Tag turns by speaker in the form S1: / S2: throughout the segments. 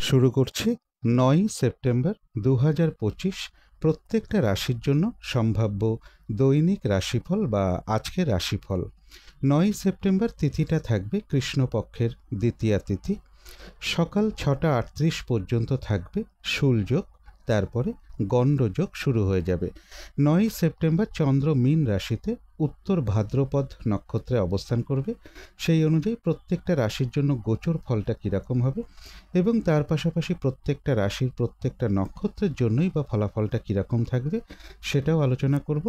S1: শুরু করছি ৯ সেপ্টেম্বর ২০২৫ প্রত্যেকটা রাশির জন্য সম্ভাব্য দৈনিক রাশিফল বা আজকের রাশিফল। ৯ সেপ্টেম্বর তিথিটা থাকবে কৃষ্ণপক্ষের দ্বিতীয়া তিথি। সকাল ৬টা ৩৮ পর্যন্ত থাকবে শূলযোগ, তারপরে গণ্ডযোগ শুরু হয়ে যাবে। ৯ সেপ্টেম্বর চন্দ্র মীন রাশিতে উত্তর ভাদ্রপদ নক্ষত্রে অবস্থান করবে। সেই অনুযায়ী প্রত্যেকটা রাশির জন্য গোচর ফলটা কীরকম হবে এবং তার পাশাপাশি প্রত্যেকটা রাশির প্রত্যেকটা নক্ষত্রের জন্যই বা ফলাফলটা কীরকম থাকবে সেটাও আলোচনা করব।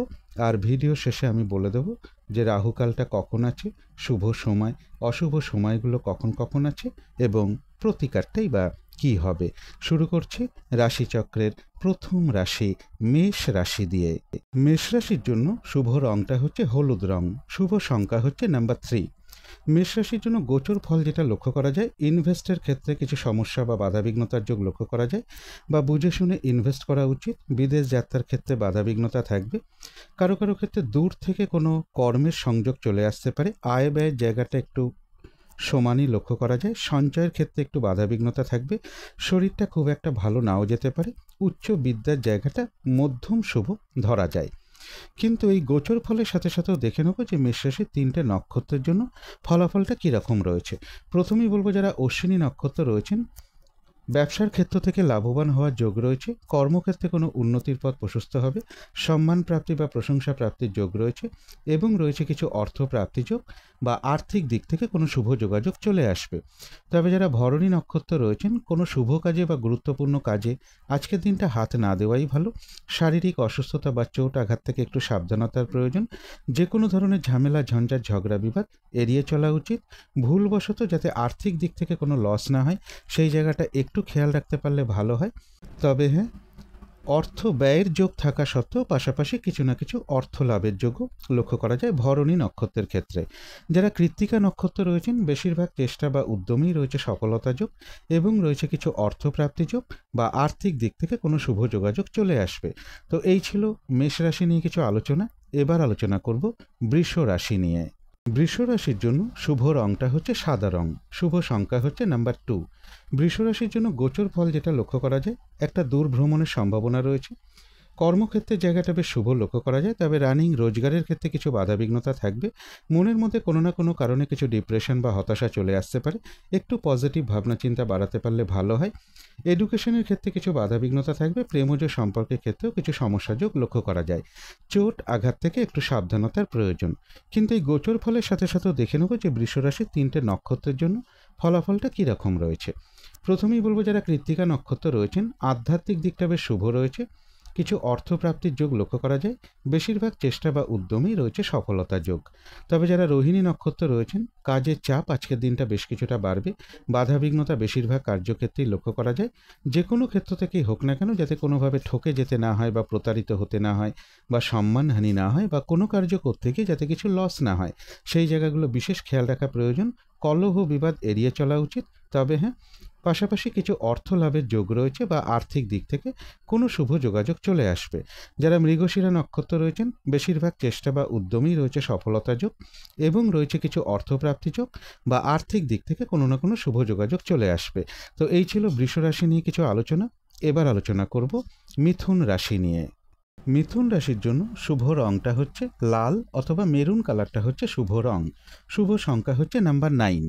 S1: আর ভিডিও শেষে আমি বলে দেব যে রাহুকালটা কখন আছে, শুভ সময় অশুভ সময়গুলো কখন কখন আছে এবং প্রতিকারটাই বা কী হবে। শুরু করছি রাশিচক্রের প্রথম রাশি মেষ রাশি দিয়ে। মেষ রাশির জন্য শুভ রংটা হচ্ছে হলুদ রং, শুভ সংখ্যা হচ্ছে নাম্বার 3। মেষ রাশির জন্য গোচর ফল যেটা লক্ষ্য করা যায়, ইনভেস্টের ক্ষেত্রে কিছু সমস্যা বা বাধাবিঘ্নতার যোগ লক্ষ্য করা যায়, বা বুঝে শুনে ইনভেস্ট করা উচিত। বিদেশ যাত্রার ক্ষেত্রে বাধাবিঘ্নতা থাকবে। কারো কারো ক্ষেত্রে দূর থেকে কোনো কর্মের সংযোগ চলে আসতে পারে। আয় ব্যয়ের জায়গাটা একটু সমানই লক্ষ্য করা যায়। সঞ্চয়ের ক্ষেত্রে একটু বাধাবিঘ্নতা থাকবে। শরীরটা খুব একটা ভালো নাও যেতে পারে। উচ্চ বিদ্যার জায়গাটা মধ্যম শুভ ধরা যায়। কিন্তু এই গোচর ফলের সাথে সাথেও দেখে নেব যে মেষ রাশির 3টে নক্ষত্রের জন্য ফলাফলটা কীরকম রয়েছে। প্রথমেই বলবো যারা অশ্বিনী নক্ষত্র রয়েছেন, ব্যবসার ক্ষেত্র থেকে লাভবান হওয়ার যোগ রয়েছে। কর্মক্ষেত্রে কোনো উন্নতির পথ প্রশস্ত হবে। সম্মান প্রাপ্তি বা প্রশংসা প্রাপ্তির যোগ রয়েছে এবং রয়েছে কিছু অর্থ প্রাপ্তি যোগ বা আর্থিক দিক থেকে কোনো শুভ যোগাযোগ চলে আসবে। তবে যারা ভরণী নক্ষত্র রয়েছেন, কোনো শুভ কাজে বা গুরুত্বপূর্ণ কাজে আজকের দিনটা হাত না দেওয়াই ভালো। শারীরিক অসুস্থতা বা চোট আঘাত থেকে একটু সাবধানতার প্রয়োজন। যে কোনো ধরনের ঝামেলা ঝঞ্ঝাট ঝগড়া বিবাদ এড়িয়ে চলা উচিত। ভুলবশত যাতে আর্থিক দিক থেকে কোনো লস না হয় সেই জায়গাটা একটু খেয়াল রাখতে পারলে ভালো হয়। তবে হ্যাঁ, অর্থ ব্যয়ের যোগ থাকা সত্ত্বেও পাশাপাশি কিছু না কিছু অর্থ লাভের যোগও লক্ষ্য করা যায় ভরণী নক্ষত্রের ক্ষেত্রে। যারা কৃত্তিকা নক্ষত্র রয়েছেন, বেশিরভাগ চেষ্টা বা উদ্যমেই রয়েছে সফলতা যোগ এবং রয়েছে কিছু অর্থপ্রাপ্তি যোগ বা আর্থিক দিক থেকে কোনো শুভ যোগাযোগ চলে আসবে। তো এই ছিল মেষ রাশি নিয়ে কিছু আলোচনা। এবার আলোচনা করব বৃষ রাশি নিয়ে। বৃষ রাশির জন্য শুভ রংটা হচ্ছে সাদা রং, শুভ সংখ্যা হচ্ছে নাম্বার 2। বৃষ রাশির জন্য গোচর ফল যেটা লক্ষ্য করা যায়, একটা দূর ভ্রমণের সম্ভাবনা রয়েছে। কর্মক্ষেত্রের জায়গাটা বেশ শুভ লক্ষ্য করা যায়। তবে রানিং রোজগারের ক্ষেত্রে কিছু বাধাবিঘ্নতা থাকবে। মনের মধ্যে কোনো না কোনো কারণে কিছু ডিপ্রেশন বা হতাশা চলে আসতে পারে। একটু পজিটিভ ভাবনা চিন্তা বাড়াতে পারলে ভালো হয়। এডুকেশনের ক্ষেত্রে কিছু বাধাবিঘ্নতা থাকবে। প্রেমজ সম্পর্কের ক্ষেত্রেও কিছু সমস্যা যোগ লক্ষ্য করা যায়। চোট আঘাত থেকে একটু সাবধানতার প্রয়োজন। কিন্তু এই গোচর ফলের সাথে সাথেও দেখে নেব যে বৃষ রাশির 3টে নক্ষত্রের জন্য ফলাফলটা কীরকম রয়েছে। প্রথমেই বলবো যারা কৃত্তিকা নক্ষত্র রয়েছেন, আধ্যাত্মিক দিকটা বেশ শুভ রয়েছে। কিছু অর্থপ্রাপ্তির যোগ লক্ষ্য করা যায়। বেশিরভাগ চেষ্টা বা উদ্যমেই রয়েছে সফলতা যোগ। তবে যারা রোহিণী নক্ষত্র রয়েছেন, কাজের চাপ আজকের দিনটা বেশ কিছুটা বাড়বে। বাধাবিঘ্নতা বেশিরভাগ কার্যক্ষেত্রেই লক্ষ্য করা যায়। যে কোনো ক্ষেত্র থেকেই হোক না কেন, যাতে কোনোভাবে ঠকে যেতে না হয় বা প্রতারিত হতে না হয় বা সম্মানহানি না হয় বা কোনো কার্য করতে গিয়ে যাতে কিছু লস না হয়, সেই জায়গাগুলো বিশেষ খেয়াল রাখা প্রয়োজন। কলহ বিবাদ এড়িয়ে চলা উচিত। তবে হ্যাঁ, পাশাপাশি কিছু অর্থ লাভের যোগ রয়েছে বা আর্থিক দিক থেকে কোনো শুভ যোগাযোগ চলে আসবে। যারা মৃগশিরা নক্ষত্র রয়েছেন, বেশিরভাগ চেষ্টা বা উদ্যমেই রয়েছে সফলতা যোগ এবং রয়েছে কিছু অর্থপ্রাপ্তি যোগ বা আর্থিক দিক থেকে কোনো না কোনো শুভ যোগাযোগ চলে আসবে। তো এই ছিল বৃষ রাশি নিয়ে কিছু আলোচনা। এবার আলোচনা করব মিথুন রাশি নিয়ে। মিথুন রাশির জন্য শুভ রংটা হচ্ছে লাল অথবা মেরুন কালারটা হচ্ছে শুভ রং। শুভ সংখ্যা হচ্ছে নাম্বার 9।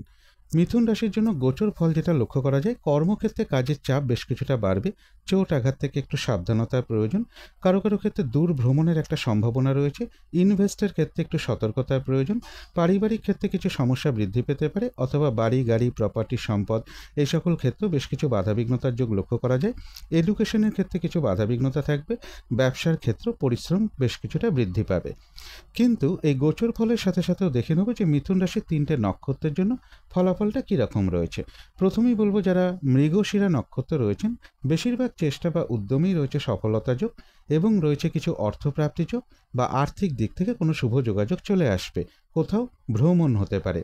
S1: মিথুন রাশির জন্য গোচর ফল যেটা লক্ষ্য করা যায়, কর্মক্ষেত্রে কাজের চাপ বেশ কিছুটা বাড়বে। চোট আঘাত থেকে একটু সাবধানতার প্রয়োজন। কারো কারো ক্ষেত্রে দূর ভ্রমণের একটা সম্ভাবনা রয়েছে। ইনভেস্টের ক্ষেত্রে একটু সতর্কতার প্রয়োজন। পারিবারিক ক্ষেত্রে কিছু সমস্যা বৃদ্ধি পেতে পারে অথবা বাড়ি গাড়ি প্রপার্টি সম্পদ এই সকল ক্ষেত্রেও বেশ কিছু বাধাবিঘ্নতার যোগ লক্ষ্য করা যায়। এডুকেশনের ক্ষেত্রে কিছু বাধাবিঘ্নতা থাকবে। ব্যবসার ক্ষেত্রে পরিশ্রম বেশ কিছুটা বৃদ্ধি পাবে। কিন্তু এই গোচর ফলের সাথে সাথেও দেখে নেব যে মিথুন রাশির 3টে নক্ষত্রের জন্য ফলাফলটা কীরকম রয়েছে। প্রথমেই বলবো যারা মৃগশিরা নক্ষত্র রয়েছেন, বেশিরভাগ চেষ্টা বা উদ্যমেই রয়েছে সফলতা যোগ এবং রয়েছে কিছু অর্থপ্রাপ্তি যোগ বা আর্থিক দিক থেকে কোনো শুভ যোগাযোগ চলে আসবে। কোথাও ভ্রমণ হতে পারে।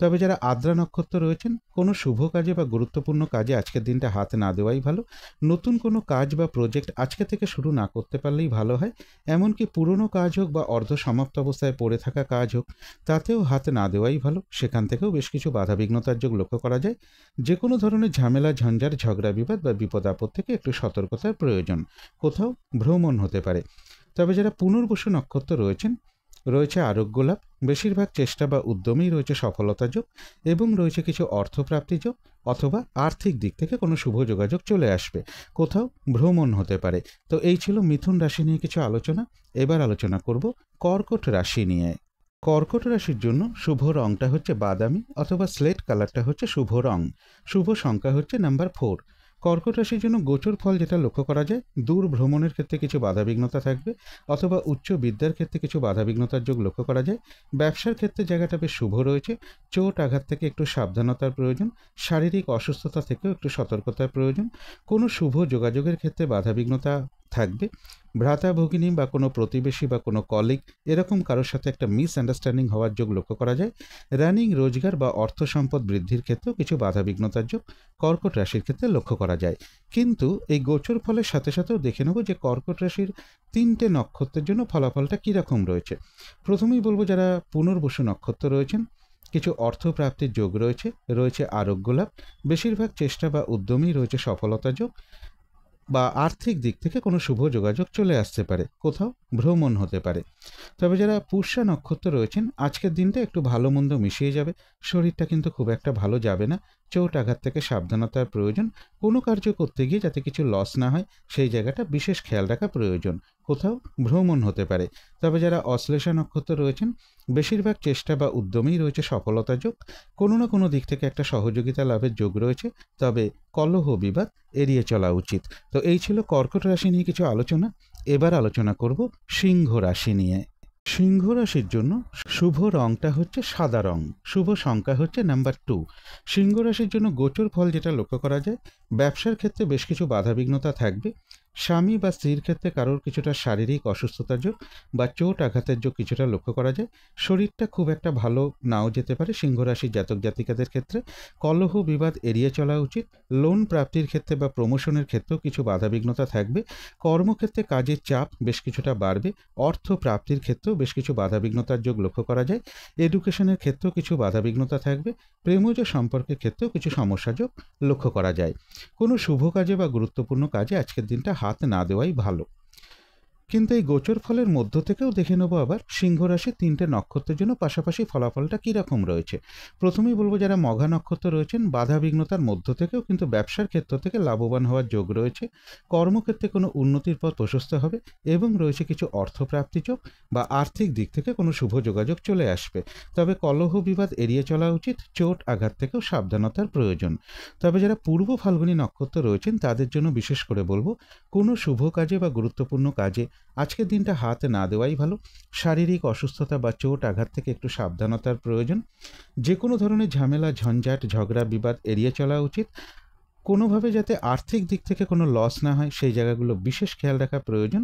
S1: তবে যারা আদ্রা নক্ষত্র রয়েছেন, কোনো শুভ কাজে বা গুরুত্বপূর্ণ কাজে আজকের দিনটা হাত না দেওয়াই ভালো। নতুন কোনো কাজ বা প্রজেক্ট আজকে থেকে শুরু না করতে পারলেই ভালো হয়। এমনকি পুরনো কাজ হোক বা অর্ধ সমাপ্ত অবস্থায় পড়ে থাকা কাজ হোক, তাতেও হাত না দেওয়াই ভালো। সেখান থেকেও বেশ কিছু বাধাবিঘ্নতার যোগ লক্ষ্য করা যায়। যে কোনো ধরনের ঝামেলা, ঝঞ্ঝাট, ঝগড়া বিবাদ বা বিপদ আপদ থেকে একটু সতর্কতার প্রয়োজন। কোথাও ভ্রমণ হতে পারে। তবে যারা পুনর্বসু নক্ষত্র রয়েছেন, রয়েছে আরোগ্য লাভ, বেশিরভাগ চেষ্টা বা উদ্যমেই রয়েছে সফলতা যোগ, এবং রয়েছে কিছু অর্থপ্রাপ্তি যোগ, অথবা আর্থিক দিক থেকে কোনো শুভ যোগাযোগ চলে আসবে। কোথাও ভ্রমণ হতে পারে। তো এই ছিল মিথুন রাশি নিয়ে কিছু আলোচনা। এবার আলোচনা করব কর্কট রাশি নিয়ে। কর্কট রাশির জন্য শুভ রংটা হচ্ছে বাদামি অথবা স্লেট কালারটা হচ্ছে শুভ রং। শুভ সংখ্যা হচ্ছে নাম্বার 4। কর্কট রাশির জন্য গোচর ফল যেটা লক্ষ্য করা যায়, দূর ভ্রমণের ক্ষেত্রে কিছু বাধাবিঘ্নতা থাকবে, অথবা উচ্চ বিদ্যার ক্ষেত্রে কিছু বাধাবিঘ্নতার যোগ লক্ষ্য করা যায়। ব্যবসার ক্ষেত্রে জায়গাটা বেশ শুভ রয়েছে। চোট আঘাত থেকে একটু সাবধানতার প্রয়োজন। শারীরিক অসুস্থতা থেকেও একটু সতর্কতার প্রয়োজন। কোনো শুভ যোগাযোগের ক্ষেত্রে বাধাবিঘ্নতা থাকবে। ভ্রাতা ভগিনী বা কোনো প্রতিবেশী বা কোনো কলিগ, এরকম কারোর সাথে একটা মিসআন্ডারস্ট্যান্ডিং হওয়ার যোগ লক্ষ্য করা যায়। রানিং রোজগার বা অর্থ সম্পদ বৃদ্ধির ক্ষেত্রেও কিছু বাধাবিঘ্নতার যোগ কর্কট রাশির ক্ষেত্রে লক্ষ্য করা যায়। কিন্তু এই গোচর ফলের সাথে সাথেও দেখে নেব যে কর্কট রাশির 3টে নক্ষত্রের জন্য ফলাফলটা কীরকম রয়েছে। প্রথমেই বলবো যারা পুনর্বসু নক্ষত্র রয়েছেন, কিছু অর্থপ্রাপ্তির যোগ রয়েছে, রয়েছে আরোগ্য লাভ, বেশিরভাগ চেষ্টা বা উদ্যমেই রয়েছে সফলতা যোগ, বা আর্থিক দিক থেকে কোনো শুভ যোগাযোগ চলে আসতে পারে। কোথাও ভ্রমণ হতে পারে। তবে যারা পুষ্যা নক্ষত্র রয়েছেন, আজকের দিনটা একটু ভালো মন্দ মিশিয়ে যাবে। শরীরটা কিন্তু খুব একটা ভালো যাবে না। চোট আঘাত থেকে সাবধানতার প্রয়োজন। কোনো কার্য করতে গিয়ে যাতে কিছু লস না হয়, সেই জায়গাটা বিশেষ খেয়াল রাখা প্রয়োজন। কোথাও ভ্রমণ হতে পারে। তবে যারা অশ্লেষা নক্ষত্র রয়েছেন, বেশিরভাগ চেষ্টা বা উদ্যমেই রয়েছে সফলতা যোগ। কোনো না কোনো দিক থেকে একটা সহযোগিতা লাভের যোগ রয়েছে। তবে কলহ বিবাদ এড়িয়ে চলা উচিত। তো এই ছিল কর্কট রাশি নিয়ে কিছু আলোচনা। এবার আলোচনা করব সিংহ রাশি নিয়ে। সিংহ রাশির জন্য শুভ রংটা হচ্ছে সাদা রং। শুভ সংখ্যা হচ্ছে নাম্বার 2। সিংহ রাশির জন্য গোচর ফল যেটা লক্ষ্য করা যায়, ব্যবসার ক্ষেত্রে বেশ কিছু বাধাবিঘ্নতা থাকবে। স্বামী বা স্ত্রীর ক্ষেত্রে কারোর কিছুটা শারীরিক অসুস্থতার যোগ বা চোট আঘাতের যোগ কিছুটা লক্ষ্য করা যায়। শরীরটা খুব একটা ভালো নাও যেতে পারে সিংহ রাশির জাতক জাতিকাদের ক্ষেত্রে। কলহ বিবাদ এড়িয়ে চলা উচিত। লোন প্রাপ্তির ক্ষেত্রে বা প্রমোশনের ক্ষেত্রেও কিছু বাধাবিঘ্নতা থাকবে। কর্মক্ষেত্রে কাজের চাপ বেশ কিছুটা বাড়বে। অর্থ প্রাপ্তির ক্ষেত্রেও বেশ কিছু বাধাবিঘ্নতার যোগ লক্ষ্য করা যায়। এডুকেশনের ক্ষেত্রেও কিছু বাধাবিঘ্নতা থাকবে। প্রেমজ সম্পর্কের ক্ষেত্রেও কিছু সমস্যা যোগ লক্ষ্য করা যায়। কোনো শুভ কাজে বা গুরুত্বপূর্ণ কাজে আজকের দিনটা হাত না দেওয়াই ভালো। কিন্তু এই গোচর ফলের মধ্য থেকেও দেখে নেব আবার সিংহ রাশির 3টে নক্ষত্রের জন্য পাশাপাশি ফলাফলটা কীরকম রয়েছে। প্রথমেই বলবো যারা মঘা নক্ষত্র রয়েছেন, বাধা বিঘ্নতার মধ্য থেকেও কিন্তু ব্যবসার ক্ষেত্র থেকে লাভবান হওয়ার যোগ রয়েছে। কর্মক্ষেত্রে কোনো উন্নতির পথ প্রশস্ত হবে, এবং রয়েছে কিছু অর্থপ্রাপ্তি যোগ বা আর্থিক দিক থেকে কোনো শুভ যোগাযোগ চলে আসবে। তবে কলহ বিবাদ এড়িয়ে চলা উচিত। চোট আঘাত থেকেও সাবধানতার প্রয়োজন। তবে যারা পূর্ব ফাল্গুনী নক্ষত্র রয়েছেন, তাদের জন্য বিশেষ করে বলবো কোনো শুভ কাজে বা গুরুত্বপূর্ণ কাজে আজকের দিনটা হাত না দেওয়াই ভালো। শারীরিক অসুস্থতা বা চোট আঘাত থেকে একটু সাবধানতার প্রয়োজন। যে কোনো ধরনের ঝামেলা, ঝঞ্ঝাট, ঝগড়া বিবাদ এড়িয়ে চলা উচিত। কোনোভাবে যাতে আর্থিক দিক থেকে কোনো লস না হয়, সেই জায়গাগুলো বিশেষ খেয়াল রাখা প্রয়োজন।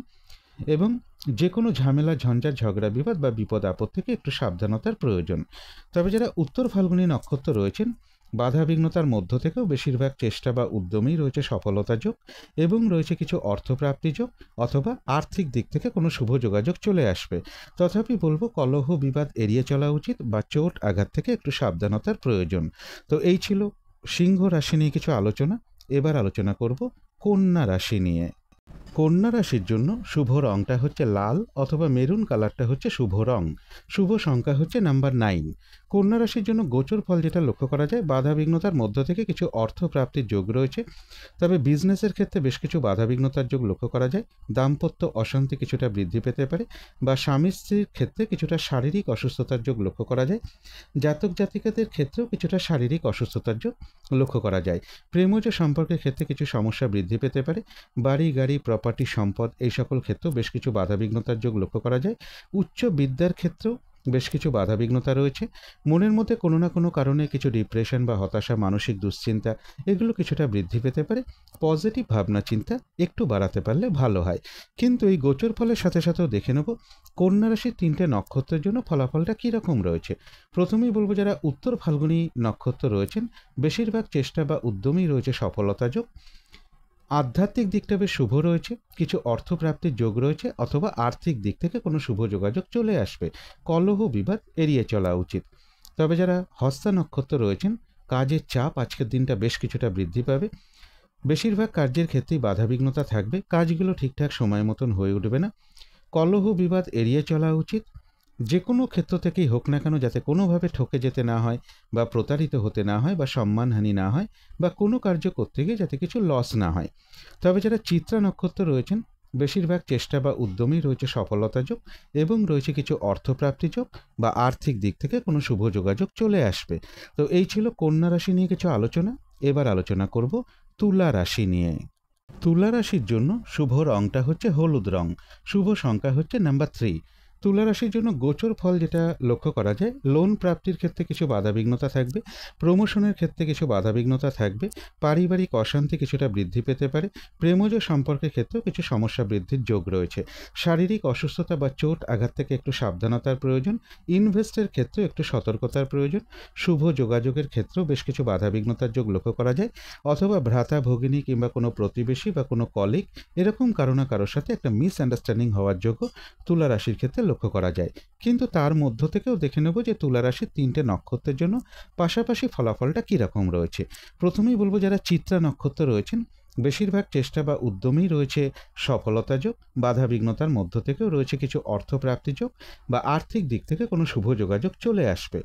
S1: এবং যে কোনো ঝামেলা, ঝঞ্ঝাট, ঝগড়া বিবাদ বা বিপদ আপদ থেকে একটু সাবধানতার প্রয়োজন। তবে যারা উত্তর ফাল্গুনী নক্ষত্র রয়েছেন, বাধা বিঘ্নতার মধ্য থেকেও বেশিরভাগ চেষ্টা বা উদ্যমেই রয়েছে সফলতা যোগ, এবং রয়েছে কিছু অর্থপ্রাপ্তি যোগ, অথবা আর্থিক দিক থেকে কোনো শুভ যোগাযোগ চলে আসবে। তথাপি বলবো কলহ বিবাদ এড়িয়ে চলা উচিত, বা চোট আঘাত থেকে একটু সাবধানতার প্রয়োজন। তো এই ছিল সিংহ রাশি নিয়ে কিছু আলোচনা। এবার আলোচনা করব কন্যা রাশি নিয়ে। কন্যা রাশির জন্য শুভ রংটা হচ্ছে লাল অথবা মেরুন কালারটা হচ্ছে শুভ রং। শুভ সংখ্যা হচ্ছে নাম্বার 9। কন্যা রাশির জন্য গোচর ফল যেটা লক্ষ্য করা যায়, বাধাবিঘ্নতার মধ্য থেকে কিছু অর্থ প্রাপ্তির যোগ রয়েছে। তবে বিজনেসের ক্ষেত্রে বেশ কিছু বাধাবিঘ্নতার যোগ লক্ষ্য করা যায়। দাম্পত্য অশান্তি কিছুটা বৃদ্ধি পেতে পারে, বা স্বামী স্ত্রীর ক্ষেত্রে কিছুটা শারীরিক অসুস্থতার যোগ লক্ষ্য করা যায়। জাতক জাতিকাদের ক্ষেত্রেও কিছুটা শারীরিক অসুস্থতার যোগ লক্ষ্য করা যায়। প্রেমজ সম্পর্কের ক্ষেত্রে কিছু সমস্যা বৃদ্ধি পেতে পারে। বাড়ি গাড়ি, প্রপার্টি, সম্পদ, এই সকল ক্ষেত্রেও বেশ কিছু বাধাবিঘ্নতার যোগ লক্ষ্য করা যায়। উচ্চ বিদ্যার ক্ষেত্রেও বেশ কিছু বাধাবিঘ্নতা রয়েছে। মনের মধ্যে কোনো না কোনো কারণে কিছু ডিপ্রেশন বা হতাশা, মানসিক দুশ্চিন্তা এগুলো কিছুটা বৃদ্ধি পেতে পারে। পজিটিভ ভাবনা চিন্তা একটু বাড়াতে পারলে ভালো হয়। কিন্তু এই গোচর ফলের সাথে সাথেও দেখে নেব কন্যা রাশির ৩টে নক্ষত্রের জন্য ফলাফলটা কীরকম রয়েছে। প্রথমেই বলবো, যারা উত্তর ফাল্গুনী নক্ষত্র রয়েছেন, বেশিরভাগ চেষ্টা বা উদ্যমেই রয়েছে সফলতা যোগ। আধ্যাত্মিক দিকটা বেশ শুভ রয়েছে, কিছু অর্থপ্রাপ্তির যোগ রয়েছে, অথবা আর্থিক দিক থেকে কোনো শুভ যোগাযোগ চলে আসবে। কলহ বিবাদ এড়িয়ে চলা উচিত। তবে যারা হস্তা নক্ষত্র রয়েছেন, কাজের চাপ আজকের দিনটা বেশ কিছুটা বৃদ্ধি পাবে। বেশিরভাগ কার্যের ক্ষেত্রেই বাধাবিঘ্নতা থাকবে, কাজগুলো ঠিকঠাক সময় মতন হয়ে উঠবে না। কলহ বিবাদ এড়িয়ে চলা উচিত। যে কোনো ক্ষেত্র থেকেই হোক না কেন, যাতে কোনোভাবে ঠকে যেতে না হয়, বা প্রতারিত হতে না হয়, বা সম্মানহানি না হয়, বা কোনো কার্য করতে গিয়ে যাতে কিছু লস না হয়। তবে যারা চিত্রা নক্ষত্র রয়েছেন, বেশিরভাগ চেষ্টা বা উদ্যমেই রয়েছে সফলতা যোগ, এবং রয়েছে কিছু অর্থপ্রাপ্তি যোগ, বা আর্থিক দিক থেকে কোনো শুভ যোগাযোগ চলে আসবে। তো এই ছিল কন্যা রাশি নিয়ে কিছু আলোচনা। এবার আলোচনা করব তুলা রাশি নিয়ে। তুলা রাশির জন্য শুভ রংটা হচ্ছে হলুদ রং, শুভ সংখ্যা হচ্ছে নাম্বার 3। তুলা রাশির জন্য গোচর ফল যেটা লক্ষ্য করা যায়, লোন প্রাপ্তির ক্ষেত্রে কিছু বাধাবিঘ্নতা থাকবে, প্রমোশনের ক্ষেত্রে কিছু বাধাবিঘ্নতা থাকবে, পারিবারিক অশান্তি কিছুটা বৃদ্ধি পেতে পারে, প্রেমজ সম্পর্কের ক্ষেত্রেও কিছু সমস্যা বৃদ্ধির যোগ রয়েছে। শারীরিক অসুস্থতা বা চোট আঘাত থেকে একটু সাবধানতার প্রয়োজন। ইনভেস্টের ক্ষেত্রেও একটু সতর্কতার প্রয়োজন। শুভ যোগাযোগের ক্ষেত্রেও বেশ কিছু বাধাবিঘ্নতার যোগ লক্ষ্য করা যায়, অথবা ভ্রাতা ভগিনী কিংবা কোনো প্রতিবেশী বা কোনো কলিগ এরকম কারো না কারোর সাথে একটা মিসআন্ডারস্ট্যান্ডিং হওয়ার যোগ্য তুলা রাশির ক্ষেত্রে লক্ষ্য করা যায়। কিন্তু তার মধ্য থেকেও দেখে নেব যে তুলা রাশির 3টে নক্ষত্রের জন্য পাশাপাশি ফলাফলটা কীরকম রয়েছে। প্রথমেই বলবো, যারা চিত্রা নক্ষত্র রয়েছেন, বেশিরভাগ চেষ্টা বা উদ্যমেই রয়েছে সফলতা যোগ, বাধা বিঘ্নতার মধ্য থেকেও রয়েছে কিছু অর্থপ্রাপ্তি যোগ, বা আর্থিক দিক থেকে কোনো শুভ যোগাযোগ চলে আসবে।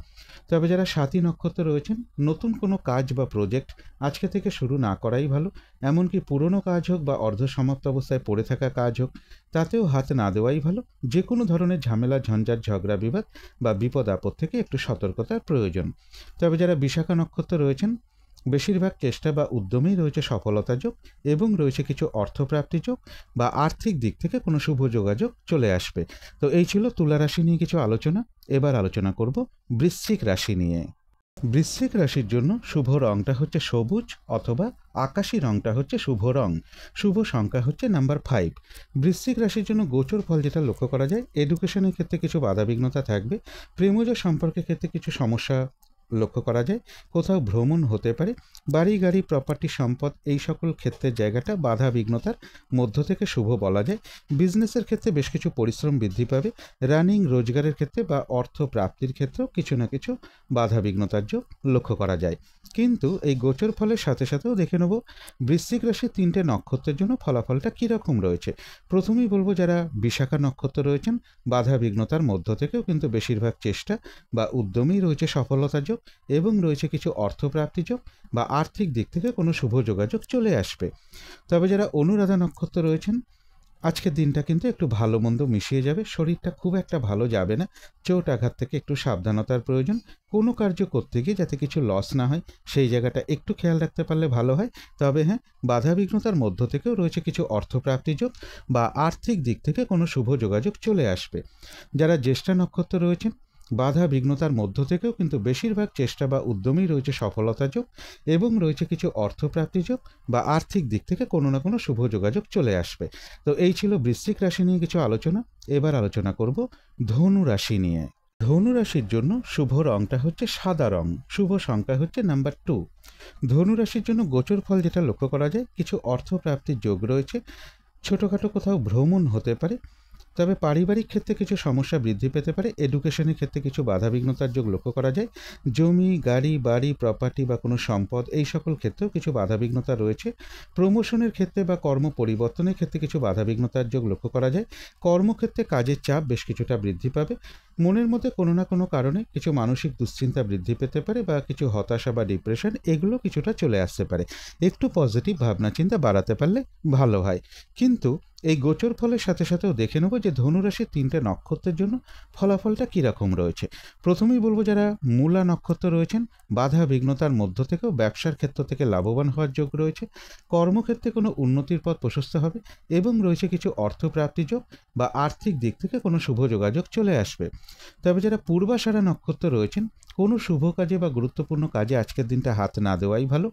S1: তবে যারা স্বাতী নক্ষত্র রয়েছেন, নতুন কোনো কাজ বা প্রজেক্ট আজকে থেকে শুরু না করাই ভালো। এমনকি পুরনো কাজ হোক বা অর্ধসমাপ্ত অবস্থায় পড়ে থাকা কাজ হোক, তাতেও হাত না দেওয়াই ভালো। যে কোনো ধরনের ঝামেলা, ঝঞ্ঝাট, ঝগড়া বিবাদ বা বিপদ আপদ থেকে একটু সতর্কতার প্রয়োজন। তবে যারা বিশাখা নক্ষত্র রয়েছেন, বেশিরভাগ চেষ্টা বা উদ্যমেই রয়েছে সফলতা যোগ, এবং রয়েছে কিছু অর্থপ্রাপ্তি যোগ, বা আর্থিক দিক থেকে কোনো শুভ যোগাযোগ চলে আসবে। তো এই ছিল তুলা রাশি নিয়ে কিছু আলোচনা। এবার আলোচনা করব বৃশ্চিক রাশি নিয়ে। বৃশ্চিক রাশির জন্য শুভ রংটা হচ্ছে সবুজ, অথবা আকাশী রংটা হচ্ছে শুভ রং। শুভ সংখ্যা হচ্ছে নাম্বার 5। বৃশ্চিক রাশির জন্য গোচর ফল যেটা লক্ষ্য করা যায়, এডুকেশনের ক্ষেত্রে কিছু বাধাবিঘ্নতা থাকবে, প্রেমজ সম্পর্কের ক্ষেত্রে কিছু সমস্যা লক্ষ্য করা যায়, কোথাও ভ্রমণ হতে পারে, বাড়ি গাড়ি প্রপার্টি সম্পদ এই সকল ক্ষেত্রের জায়গাটা বাধা বিঘ্নতার মধ্য থেকে শুভ বলা যায়। বিজনেসের ক্ষেত্রে বেশ কিছু পরিশ্রম বৃদ্ধি পাবে। রানিং রোজগারের ক্ষেত্রে বা অর্থ প্রাপ্তির ক্ষেত্রেও কিছু না কিছু বাধা বিঘ্নতার যোগ লক্ষ্য করা যায়। কিন্তু এই গোচর ফলের সাথে সাথেও দেখে নেব বৃশ্চিক রাশির 3টে নক্ষত্রের জন্য ফলাফলটা কীরকম রয়েছে। প্রথমেই বলবো, যারা বিশাখা নক্ষত্র রয়েছেন, বাধা বিঘ্নতার মধ্য থেকেও কিন্তু বেশিরভাগ চেষ্টা বা উদ্যমেই রয়েছে সফলতা যোগ, এবং রয়েছে কিছু অর্থপ্রাপ্তি যোগ, বা আর্থিক দিক থেকে কোনো শুভ যোগাযোগ চলে আসবে। তবে যারা অনুরাধা নক্ষত্র রয়েছেন, আজকের দিনটা কিন্তু একটু ভালো মন্দ মিশিয়ে যাবে, শরীরটা খুব একটা ভালো যাবে না, চোট আঘাত থেকে একটু সাবধানতার প্রয়োজন। কোনো কার্য করতে গিয়ে যাতে কিছু লস না হয়, সেই জায়গাটা একটু খেয়াল রাখতে পারলে ভালো হয়। তবে হ্যাঁ, বাধা বিঘ্নতার মধ্য থেকেও রয়েছে কিছু অর্থপ্রাপ্তি যোগ, বা আর্থিক দিক থেকে কোনো শুভ যোগাযোগ চলে আসবে। যারা জ্যেষ্ঠা নক্ষত্র রয়েছেন, বাধা বিঘ্নতার মধ্য থেকেও কিন্তু বেশিরভাগ চেষ্টা বা উদ্যমেই রয়েছে সফলতা যোগ, এবং রয়েছে কিছু অর্থপ্রাপ্তি যোগ, বা আর্থিক দিক থেকে কোনো না কোনো শুভ যোগাযোগ চলে আসবে। তো এই ছিল বৃশ্চিক রাশি নিয়ে কিছু আলোচনা। এবার আলোচনা করব ধনু রাশি নিয়ে। ধনু রাশির জন্য শুভ রংটা হচ্ছে সাদা রং, শুভ সংখ্যা হচ্ছে নাম্বার 2। ধনু রাশির জন্য গোচর ফল যেটা লক্ষ্য করা যায়, কিছু অর্থপ্রাপ্তির যোগ রয়েছে, ছোটোখাটো কোথাও ভ্রমণ হতে পারে। তবে পারিবারিক ক্ষেত্রে কিছু সমস্যা বৃদ্ধি পেতে পারে। এডুকেশনের ক্ষেত্রে কিছু বাধাবিঘ্নতার যোগ লক্ষ্য করা যায়। জমি, গাড়ি, বাড়ি, প্রপার্টি বা কোনো সম্পদ এই সকল ক্ষেত্রেও কিছু বাধাবিঘ্নতা রয়েছে। প্রমোশনের ক্ষেত্রে বা কর্ম পরিবর্তনের ক্ষেত্রে কিছু বাধাবিঘ্নতার যোগ লক্ষ্য করা যায়। কর্মক্ষেত্রে কাজের চাপ বেশ কিছুটা বৃদ্ধি পাবে। মনের মধ্যে কোনো না কোনো কারণে কিছু মানসিক দুশ্চিন্তা বৃদ্ধি পেতে পারে, বা কিছু হতাশা বা ডিপ্রেশন এগুলো কিছুটা চলে আসতে পারে। একটু পজিটিভ ভাবনা চিন্তা বাড়াতে পারলে ভালো হয়। কিন্তু এই গোচর ফলের সাথে সাথেও দেখে নেব যে ধনুরাশির 3টে নক্ষত্রের জন্য ফলাফলটা কীরকম রয়েছে। প্রথমেই বলবো, যারা মূলা নক্ষত্র রয়েছেন, বাধা বিঘ্নতার মধ্য থেকেও ব্যবসার ক্ষেত্র থেকে লাভবান হওয়ার যোগ রয়েছে। কর্মক্ষেত্রে কোনো উন্নতির পথ প্রশস্ত হবে, এবং রয়েছে কিছু অর্থপ্রাপ্তি যোগ, বা আর্থিক দিক থেকে কোনো শুভ যোগাযোগ চলে আসবে। তবে যারা পূর্বাষাঢ়া নক্ষত্র রয়েছেন, কোনো শুভ কাজে বা গুরুত্বপূর্ণ কাজে আজকের দিনটা হাত না দেওয়াই ভালো।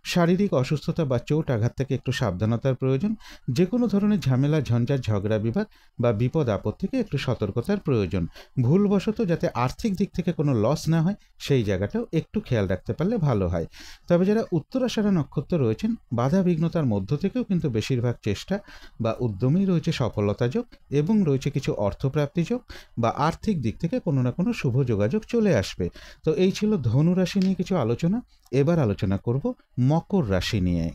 S1: শারীরিক অসুস্থতা বা চোট আঘাত থেকে একটু সাবধানতার প্রয়োজন। যে কোনো ধরনের ঝামেলা, ঝঞ্ঝাট, ঝগড়া, বিবাদ বা বিপদ আপদ থেকে একটু সতর্কতার প্রয়োজন। ভুলবশত যাতে আর্থিক দিক থেকে কোনো লস না হয় সেই জায়গাটাও একটু খেয়াল রাখতে পারলে ভালো হয়। তবে যারা উত্তরাষাঢ়া নক্ষত্র রয়েছেন, বাধা বিঘ্নতার মধ্য থেকেও কিন্তু বেশিরভাগ চেষ্টা বা উদ্যমেই রয়েছে সফলতা যোগ এবং রয়েছে কিছু অর্থপ্রাপ্তি যোগ বা আর্থিক দিক থেকে কোনো না কোনো শুভ যোগাযোগ চলে আসবে। তো এই ছিল ধনু রাশি নিয়ে কিছু আলোচনা। এবার আলোচনা করব মকর রাশি নিয়ে।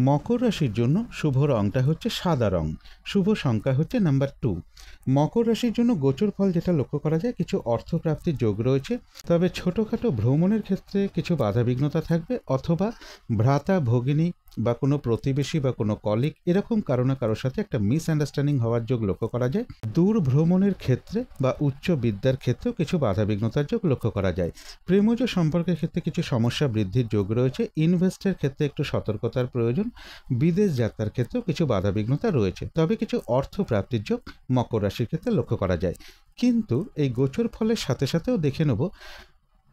S1: মকর রাশির জন্য শুভ রংটা হচ্ছে সাদা রং, শুভ সংখ্যা হচ্ছে নাম্বার 2। মকর রাশির জন্য গোচর ফল যেটা লক্ষ্য করা যায়, কিছু অর্থপ্রাপ্তির যোগ রয়েছে। তবে ছোটোখাটো ভ্রমণের ক্ষেত্রে কিছু বাধাবিঘ্নতা থাকবে, অথবা ভ্রাতা, ভগিনী বা কোনো প্রতিবেশী বা কোনো কলিগ এরকম কারো না কারোর সাথে একটা মিসআন্ডারস্ট্যান্ডিং হওয়ার যোগ লক্ষ্য করা যায়। দূর ভ্রমণের ক্ষেত্রে বা উচ্চ বিদ্যার ক্ষেত্রেও কিছু বাধাবিঘ্নতার যোগ লক্ষ্য করা যায়। প্রেমজ সম্পর্কের ক্ষেত্রে কিছু সমস্যা বৃদ্ধির যোগ রয়েছে। ইনভেস্টের ক্ষেত্রে একটু সতর্কতার প্রয়োজন। বিদেশ যাত্রার ক্ষেত্রেও কিছু বাধাবিঘ্নতা রয়েছে। তবে কিছু অর্থপ্রাপ্তির যোগ মকর রাশির ক্ষেত্রে লক্ষ্য করা যায়। কিন্তু এই গোচর ফলের সাথে সাথেও দেখে নেব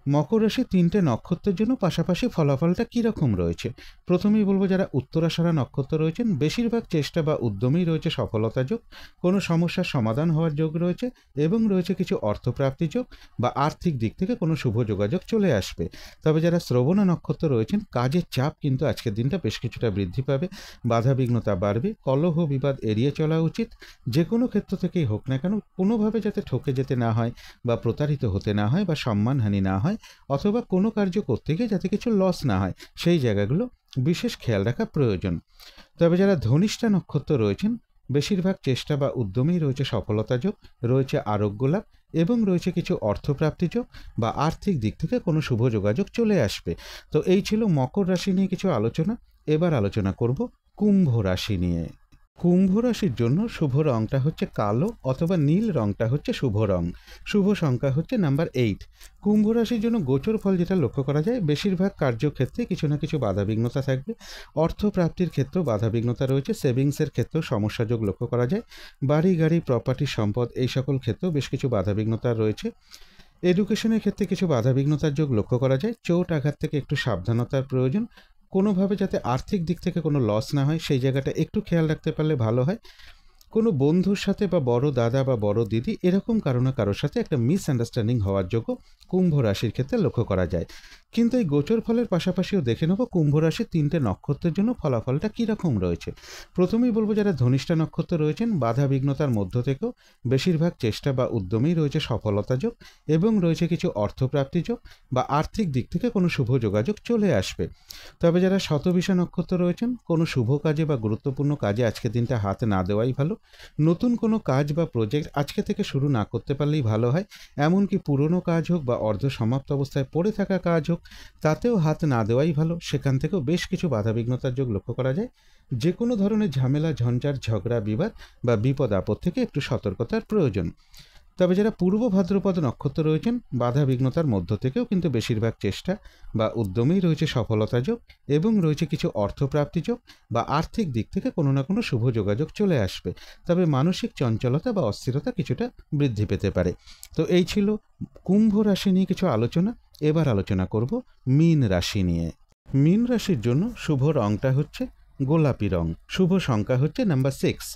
S1: মকর রাশি 3টে নক্ষত্রের জন্য পাশাপাশি ফলাফলটা কীরকম রয়েছে। প্রথমেই বলবো, যারা উত্তরাষাঢ়া নক্ষত্র রয়েছেন, বেশিরভাগ চেষ্টা বা উদ্যমেই রয়েছে সফলতা যোগ, কোনো সমস্যার সমাধান হওয়ার যোগ রয়েছে এবং রয়েছে কিছু অর্থপ্রাপ্তি যোগ বা আর্থিক দিক থেকে কোনো শুভ যোগাযোগ চলে আসবে। তবে যারা শ্রবণা নক্ষত্র রয়েছেন, কাজের চাপ কিন্তু আজকের দিনটা বেশ কিছুটা বৃদ্ধি পাবে, বাধাবিঘ্নতা বাড়বে, কলহ বিবাদ এড়িয়ে চলা উচিত। যে কোনো ক্ষেত্র থেকেই হোক না কেন, কোনোভাবে যাতে ঠকে যেতে না হয় বা প্রতারিত হতে না হয় বা সম্মানহানি না হয়, অথবা কোনো কার্য করতে গিয়ে যাতে কিছু লস না হয়, সেই জায়গাগুলো বিশেষ খেয়াল রাখা প্রয়োজন। তবে যারা ধনিষ্ঠা নক্ষত্র রয়েছেন, বেশিরভাগ চেষ্টা বা উদ্যমেই রয়েছে সফলতা যোগ, রয়েছে আরোগ্য লাভ এবং রয়েছে কিছু অর্থপ্রাপ্তি যোগ বা আর্থিক দিক থেকে কোনো শুভ যোগাযোগ চলে আসবে। তো এই ছিল মকর রাশি নিয়ে কিছু আলোচনা। এবার আলোচনা করব কুম্ভ রাশি নিয়ে। কুম্ভ রাশির জন্য শুভ রংটা হচ্ছে কালো অথবা নীল রংটা হচ্ছে শুভ রং, শুভ সংখ্যা হচ্ছে নাম্বার 8। কুম্ভ রাশির জন্য গোচর ফল যেটা লক্ষ্য করা যায়, বেশিরভাগ কার্যক্ষেত্রে কিছু না কিছু বাধাবিঘ্নতা থাকবে। অর্থপ্রাপ্তির ক্ষেত্রেও বাধাবিঘ্নতা রয়েছে, সেভিংসের ক্ষেত্রেও সমস্যা যোগ লক্ষ্য করা যায়। বাড়ি, গাড়ি, প্রপার্টি, সম্পদ এই সকল ক্ষেত্রেও বেশ কিছু বাধাবিঘ্নতা রয়েছে। এডুকেশনের ক্ষেত্রে কিছু বাধাবিঘ্নতার যোগ লক্ষ্য করা যায়। চোট আঘাত থেকে একটু সাবধানতার প্রয়োজন। কোনোভাবে যাতে আর্থিক দিক থেকে কোনো লস না হয় সেই জায়গাটা একটু খেয়াল রাখতে পারলে ভালো হয়। কোনো বন্ধুর সাথে বা বড় দাদা বা বড় দিদি এরকম কারো না কারোর সাথে একটা মিসআন্ডারস্ট্যান্ডিং হওয়ার যোগ্য কুম্ভ রাশির ক্ষেত্রে লক্ষ্য করা যায়। কিন্তু এই গোচর ফলের পাশাপাশিও দেখে নেব কুম্ভ রাশির 3টে নক্ষত্রের জন্য ফলাফলটা কীরকম রয়েছে। প্রথমেই বলবো, যারা ধনিষ্ঠা নক্ষত্র রয়েছেন, বাধা বিঘ্নতার মধ্য থেকেও বেশিরভাগ চেষ্টা বা উদ্যমেই রয়েছে সফলতা যোগ এবং রয়েছে কিছু অর্থপ্রাপ্তি যোগ বা আর্থিক দিক থেকে কোনো শুভ যোগাযোগ চলে আসবে। তবে যারা শতবিষা নক্ষত্র রয়েছেন, কোনো শুভ কাজে বা গুরুত্বপূর্ণ কাজে আজকের দিনটা হাত না দেওয়াই ভালো। নতুন কোনো কাজ বা প্রজেক্ট আজকে থেকে শুরু না করতে পারলেই ভালো হয়। এমনকি পুরনো কাজ হোক বা অর্ধ সমাপ্ত অবস্থায় পড়ে থাকা কাজ হোক, তাতেও হাত না দেওয়াই ভালো। সেখান থেকেও বেশ কিছু বাধাবিঘ্নতার যোগ লক্ষ্য করা যায়। যে কোনো ধরনের ঝামেলা, ঝঞ্ঝাট, ঝগড়া, বিবাদ বা বিপদ আপদ থেকে একটু সতর্কতার প্রয়োজন। তবে যারা পূর্ব ভাদ্রপদ নক্ষত্র রয়েছেন, বাধা বিঘ্নতার মধ্য থেকেও কিন্তু বেশিরভাগ চেষ্টা বা উদ্যমেই রয়েছে সফলতা যোগ এবং রয়েছে কিছু অর্থপ্রাপ্তি যোগ বা আর্থিক দিক থেকে কোনো না কোনো শুভ যোগাযোগ চলে আসবে। তবে মানসিক চঞ্চলতা বা অস্থিরতা কিছুটা বৃদ্ধি পেতে পারে। তো এই ছিল কুম্ভ রাশি নিয়ে কিছু আলোচনা। এবার আলোচনা করব মীন রাশি নিয়ে। মীন রাশির জন্য শুভ রংটা হচ্ছে গোলাপি রং, শুভ সংখ্যা হচ্ছে নাম্বার 6।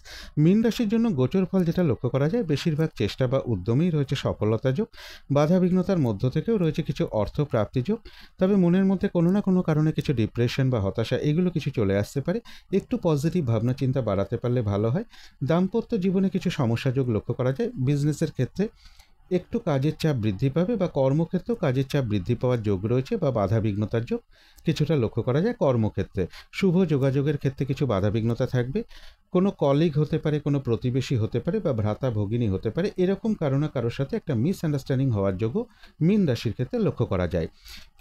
S1: মীন রাশির জন্য গোচর ফল যেটা লক্ষ্য করা যায়, বেশিরভাগ চেষ্টা বা উদ্যমেই রয়েছে সফলতা যোগ, বাধাবিঘ্নতার মধ্য থেকেও রয়েছে কিছু অর্থপ্রাপ্তি যোগ। তবে মনের মধ্যে কোনো না কোনো কারণে কিছু ডিপ্রেশন বা হতাশা এগুলো কিছু চলে আসতে পারে। একটু পজিটিভ ভাবনা চিন্তা বাড়াতে পারলে ভালো হয়। দাম্পত্য জীবনে কিছু সমস্যা যোগ লক্ষ্য করা যায়। বিজনেসের ক্ষেত্রে একটু কাজের চাপ বৃদ্ধি পাবে বা কর্মক্ষেত্রেও কাজের চাপ বৃদ্ধি পাওয়ার যোগ রয়েছে বা বাধাবিঘ্নতার যোগ কিছুটা লক্ষ্য করা যায়। কর্মক্ষেত্রে শুভ যোগাযোগের ক্ষেত্রে কিছু বাধাবিঘ্নতা থাকবে। কোনো কলিগ হতে পারে, কোনো প্রতিবেশী হতে পারে বা ভ্রাতা ভগিনী হতে পারে, এরকম কারো না কারোর সাথে একটা মিসআন্ডারস্ট্যান্ডিং হওয়ার যোগও মীন রাশির ক্ষেত্রে লক্ষ্য করা যায়।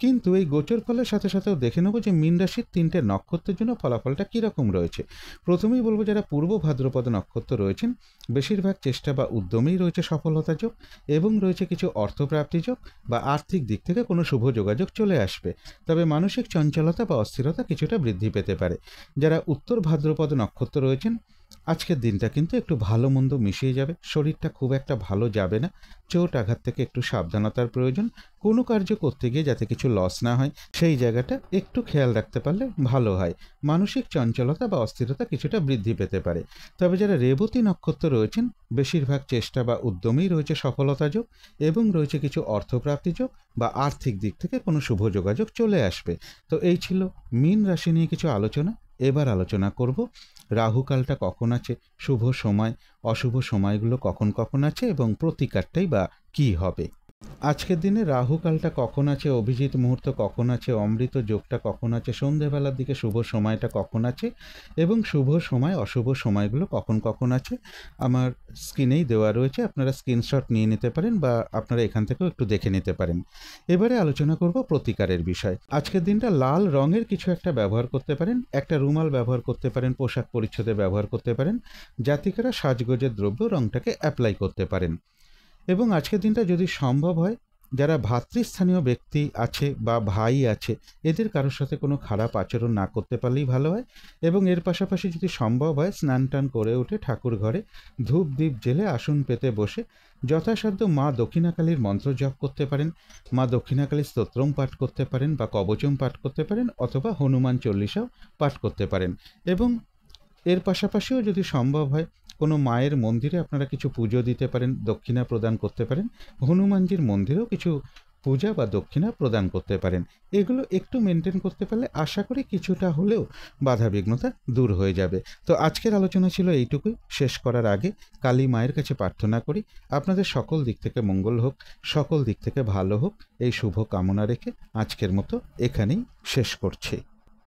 S1: কিন্তু এই গোচর ফলের সাথে সাথেও দেখে নেব যে মীন রাশির 3টে নক্ষত্রের জন্য ফলাফলটা কীরকম রয়েছে। প্রথমেই বলবো, যারা পূর্ব ভাদ্রপদ নক্ষত্র রয়েছেন, বেশিরভাগ চেষ্টা বা উদ্যমেই রয়েছে সফলতা যোগ এবং রয়েছে কিছু অর্থপ্রাপ্তি যোগ বা আর্থিক দিক থেকে কোনো শুভ যোগাযোগ চলে আসবে। তবে মানসিক চঞ্চলতা বা অস্থিরতা কিছুটা বৃদ্ধি পেতে পারে। যারা উত্তর ভাদ্রপদ নক্ষত্র রয়েছেন, আজকের দিনটা কিন্তু একটু ভালো মন্দ মিশিয়ে যাবে, শরীরটা খুব একটা ভালো যাবে না, চোট আঘাত থেকে একটু সাবধানতার প্রয়োজন। কোনো কার্য করতে গিয়ে যাতে কিছু লস না হয় সেই জায়গাটা একটু খেয়াল রাখতে পারলে ভালো হয়। মানসিক চঞ্চলতা বা অস্থিরতা কিছুটা বৃদ্ধি পেতে পারে। তবে যারা রেবতী নক্ষত্র রয়েছেন, বেশিরভাগ চেষ্টা বা উদ্যমেই রয়েছে সফলতা যোগ, এবং রয়েছে কিছু অর্থপ্রাপ্তি যোগ বা আর্থিক দিক থেকে কোনো শুভ যোগাযোগ চলে আসবে। তো এই ছিল মীন রাশি নিয়ে কিছু আলোচনা। এবার আলোচনা করব রাহুকালটা কখন আছে, শুভ সময় অশুভ সময়গুলো কখন কখন আছে, এবং প্রতিকারটাই বা কী হবে। আজকের দিনে রাহুকালটা কখন আছে, অভিজিৎ মুহূর্ত কখন আছে, অমৃত যোগটা কখন আছে, সন্ধেবেলার দিকে শুভ সময়টা কখন আছে, এবং শুভ সময় অশুভ সময়গুলো কখন কখন আছে আমার স্ক্রিনেই দেওয়া রয়েছে। আপনারা স্ক্রিনশট নিয়ে নিতে পারেন বা আপনারা এখান থেকেও একটু দেখে নিতে পারেন। এবারে আলোচনা করব প্রতিকারের বিষয়। আজকের দিনটা লাল রঙের কিছু একটা ব্যবহার করতে পারেন, একটা রুমাল ব্যবহার করতে পারেন, পোশাক পরিচ্ছদে ব্যবহার করতে পারেন। জাতিকারা সাজগোজের দ্রব্য রঙটাকে অ্যাপ্লাই করতে পারেন। এবং আজকের দিনটা যদি সম্ভব হয়, যারা ভাতৃস্থানীয় ব্যক্তি আছে বা ভাই আছে, এদের কারোর সাথে কোনো খারাপ আচরণ না করতে পারলেই ভালো হয়। এবং এর পাশাপাশি যদি সম্ভব হয়, স্নান টান করে উঠে ঠাকুর ঘরে ধূপ দ্বীপ জেলে আসন পেতে বসে যথাসাধ্য মা দক্ষিণাকালীর মন্ত্র জপ করতে পারেন, মা দক্ষিণাকালীর স্তোত্রম পাঠ করতে পারেন বা কবচম পাঠ করতে পারেন, অথবা হনুমান চল্লিশাও পাঠ করতে পারেন। এবং এর পাশাপাশিও যদি সম্ভব হয়, কোনো মায়ের মন্দিরে আপনারা কিছু পুজো দিতে পারেন, দক্ষিণা প্রদান করতে পারেন, হনুমানজির মন্দিরেও কিছু পূজা বা দক্ষিণা প্রদান করতে পারেন। এগুলো একটু মেনটেন করতে পারলে আশা করি কিছুটা হলেও বাধাবিঘ্নতা দূর হয়ে যাবে। তো আজকের আলোচনা ছিল এইটুকুই। শেষ করার আগে কালী মায়ের কাছে প্রার্থনা করি আপনাদের সকল দিক থেকে মঙ্গল হোক, সকল দিক থেকে ভালো হোক, এই শুভ কামনা রেখে আজকের মতো এখানেই শেষ করছি।